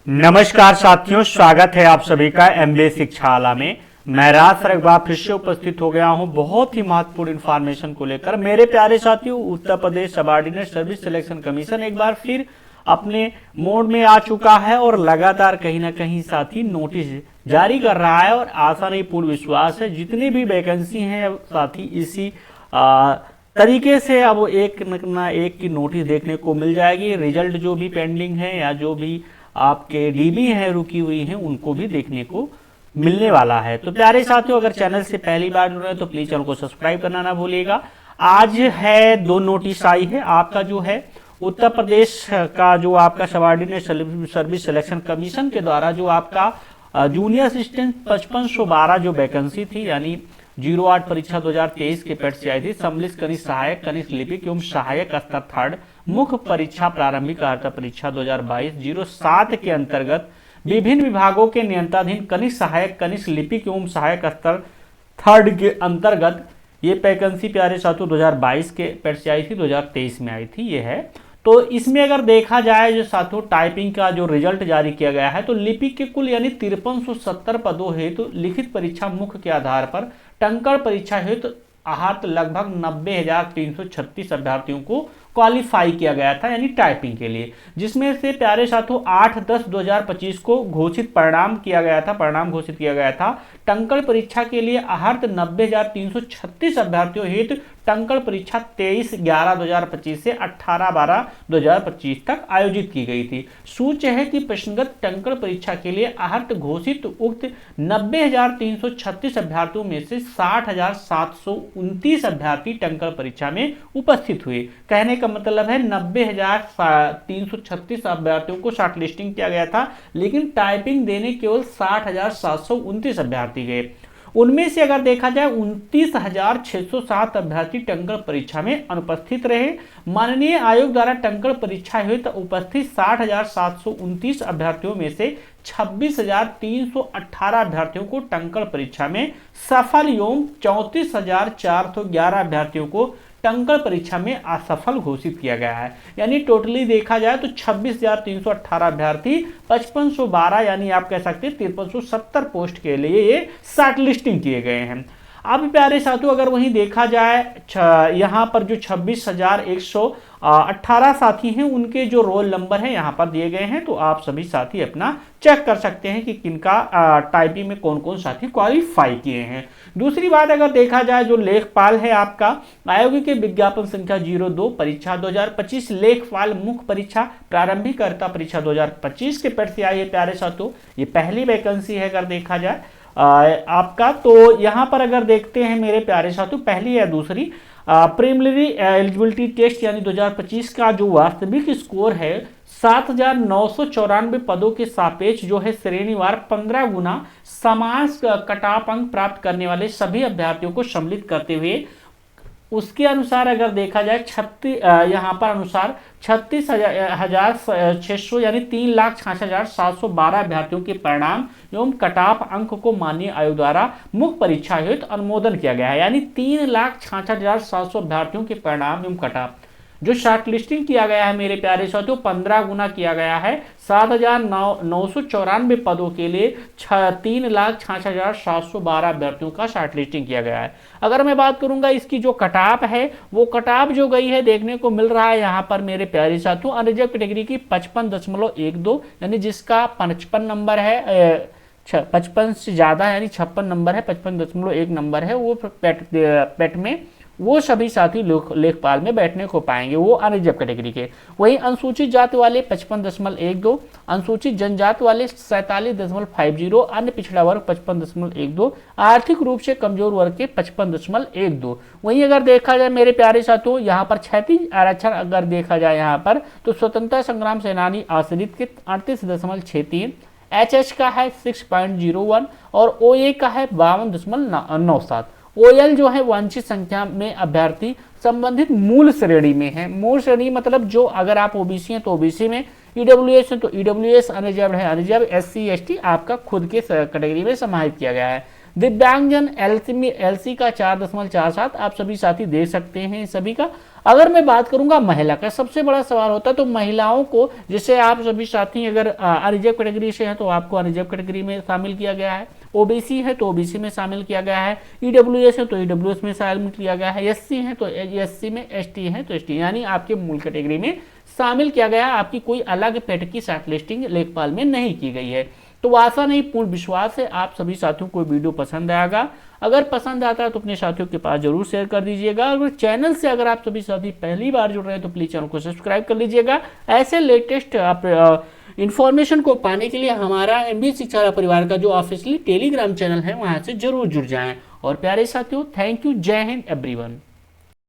नमस्कार साथियों, स्वागत है आप सभी का एमबीए शिक्षाशाला में। मैं राज सर एक बार फिर से उपस्थित हो गया हूं बहुत ही महत्वपूर्ण इंफॉर्मेशन को लेकर। मेरे प्यारे साथियों, Uttar Pradesh subordinate service selection commission एक बार फिर अपने मोड में आ चुका है और लगातार कहीं ना कहीं साथी नोटिस जारी कर रहा है और आशा नहीं पूर्ण विश्वास है जितनी भी वैकेंसी हैं साथी इसी तरीके से अब एक ना एक की नोटिस देखने को मिल जाएगी। रिजल्ट जो भी पेंडिंग है या जो भी आपके डीबी है रुकी हुई हैं उनको भी देखने को मिलने वाला है। तो प्यारे साथियों, अगर चैनल से पहली बार जुड़ रहे हैं तो प्लीज चैनल को सब्सक्राइब करना ना भूलिएगा। आज है दो नोटिस आई है। आपका जो है उत्तर प्रदेश का जो आपका सबऑर्डिनेट सर्विस सिलेक्शन कमीशन के द्वारा जो आपका जूनियर असिस्टेंट 5512 जो वैकेंसी थी यानी 08 परीक्षा 2023 के पेट से आई थी। सम्मिलित कनिष्ठ सहायक, कनिष्ठ लिपिक एवं सहायक स्तर थर्ड मुख्य परीक्षा प्रारंभिक अर्हता परीक्षा 2022 07 के अंतर्गत विभिन्न विभागों के नियंत्रणाधीन कनिष्ठ सहायक, कनिष्ठ लिपिक एवं सहायक स्तर थर्ड के अंतर्गत ये वैकेंसी प्यारे साथियों 2022 के पेट से आई थी, 2023 में आई थी ये है। तो इसमें अगर देखा जाए जो साथियों टाइपिंग का जो रिजल्ट जारी किया गया है तो लिपिक के कुल यानी 5370 पदों हेतु लिखित परीक्षा मुख्य के आधार पर टंकण परीक्षा हेतु आहत लगभग 90,336 अभ्यर्थियों को क्वालिफाई किया गया था यानी टाइपिंग के लिए, जिसमें से प्यारे साथियों 8/10/2025 को घोषित परिणाम घोषित किया गया था। टंकण परीक्षा के लिए आहत 90,336 अभ्यर्थियों हेतु टंकण परीक्षा 23/11/2025 से 18/12/2025 तक आयोजित की गई थी। सूच्य है कि प्रश्नगत टंकण परीक्षा के लिए आहत घोषित उक्त 90,336 अभ्यर्थियों में से 60,729 अभ्यर्थी टंकण परीक्षा में उपस्थित हुए। कहने का मतलब है 90,336 अभ्यर्थियों को शॉर्ट लिस्टिंग किया गया था, लेकिन टाइपिंग देने केवल 60,729 अभ्यर्थी गए। उनमें से अगर देखा जाए 29,607 अभ्यर्थी टंकण परीक्षा में अनुपस्थित रहे। माननीय आयोग द्वारा टंकण परीक्षा हेतु उपस्थित 60,729 अभ्यर्थियों में से 26,318 अभ्यर्थियों को टंकण परीक्षा में सफल एवं 34,411 अभ्यर्थियों को टंकण परीक्षा में असफल घोषित किया गया है। यानी टोटली देखा जाए तो 26,318 अभ्यर्थी 5512 यानी आप कह सकते हैं 5370 पोस्ट के लिए ये शॉर्ट लिस्टिंग किए गए हैं। अब प्यारे साथियों अगर वहीं देखा जाए यहाँ पर जो 26,118 साथी हैं उनके जो रोल नंबर है यहाँ पर दिए गए हैं, तो आप सभी साथी अपना चेक कर सकते हैं कि किनका टाइपिंग में कौन कौन साथी क्वालिफाई किए हैं। दूसरी बात अगर देखा जाए जो लेखपाल है आपका आयोग के विज्ञापन संख्या 02 परीक्षा 2025 लेखपाल मुख्य परीक्षा प्रारंभिक अर्हता परीक्षा 2025 के पेट से आई है प्यारे साथियों। ये पहली वैकेंसी है अगर देखा जाए आपका, तो यहाँ पर अगर देखते हैं मेरे प्यारे साथियों पहली या दूसरी प्रीलिमिनरी एलिजिबिलिटी टेस्ट यानी 2025 का जो वास्तविक स्कोर है 7,994 पदों के सापेक्ष जो है श्रेणीवार 15 गुना समान कटाप अंक प्राप्त करने वाले सभी अभ्यर्थियों को सम्मिलित करते हुए उसके अनुसार अगर देखा जाए 36,600 यानी 3,66,712 अभ्यर्थियों के परिणाम एवं कटाप अंक को माननीय आयोग द्वारा मुख्य परीक्षा हेतु अनुमोदन किया गया है। यानी 3,66,700 अभ्यर्थियों के परिणाम एवं कटाप जो शॉर्ट लिस्टिंग किया गया है मेरे प्यारे साथियों 15 गुना किया गया है। 7,994 पदों के लिए 3,66,712 अभ्यर्थियों का शॉर्ट लिस्टिंग किया गया है। अगर मैं बात करूंगा इसकी जो कटाप है वो कटाप जो गई है देखने को मिल रहा है यहाँ पर मेरे प्यारे साथियों अनरिजर्व कैटेगरी की 55.12 यानी जिसका 55 नंबर है 55 से ज्यादा यानी 56 नंबर है 55.1 नंबर है वो पेट में वो सभी साथी लेखपाल में बैठने को पाएंगे, वो अनरिजर्व कैटेगरी के। वहीं अनुसूचित जाति वाले 55.12, अनुसूचित जनजाति वाले 47.50, अन्य पिछड़ा वर्ग 55.12, आर्थिक रूप से कमजोर वर्ग के 55.12। वहीं अगर देखा जाए मेरे प्यारे साथियों यहाँ पर क्षैतिज आरक्षण अगर देखा जाए यहाँ पर तो स्वतंत्रता संग्राम सेनानी आश्रित के 38.63, एचएच का है 6.01 और ओए का है 52.97। ओएल जो है वांछित संख्या में अभ्यर्थी संबंधित मूल श्रेणी में है। मूल श्रेणी मतलब जो अगर आप ओबीसी हैं तो ओबीसी में, ईडब्ल्यूएस है तो ईडब्ल्यूएस, अनरिजर्व है अनरिजर्व, एससी एसटी आपका खुद के कैटेगरी में समाहित किया गया है। दिव्यांगजन एलसी का 4.47 आप सभी साथी देख सकते हैं सभी का। अगर मैं बात करूंगा महिला का, सबसे बड़ा सवाल होता है तो महिलाओं को, जैसे आप सभी साथी अगर अनरिजर्व कैटेगरी से हैं तो आपको अनरिजर्व कैटेगरी में शामिल किया गया है, ओबीसी है तो ओबीसी में शामिल किया गया है, ईडब्ल्यूएस है तो ईडब्ल्यूएस में शामिल किया गया है, एससी है तो एससी में, एसटी है तो एसटी, यानी आपके मूल कैटेगरी में शामिल किया गया है। आपकी कोई अलग पेट की शॉर्ट लिस्टिंग लेखपाल में नहीं की गई है। तो आशा नहीं पूर्ण विश्वास है आप सभी साथियों को वीडियो पसंद आएगा। अगर पसंद आता है तो अपने साथियों के पास जरूर शेयर कर दीजिएगा। और चैनल से अगर आप सभी साथी पहली बार जुड़ रहे हैं तो प्लीज चैनल को सब्सक्राइब कर लीजिएगा। ऐसे लेटेस्ट इन्फॉर्मेशन को पाने के लिए हमारा एमबीए शिक्षा परिवार का जो ऑफिशियली टेलीग्राम चैनल है वहां से जरूर जुड़ जाएं। और प्यारे साथियों, थैंक यू, जय हिंद एवरीवन।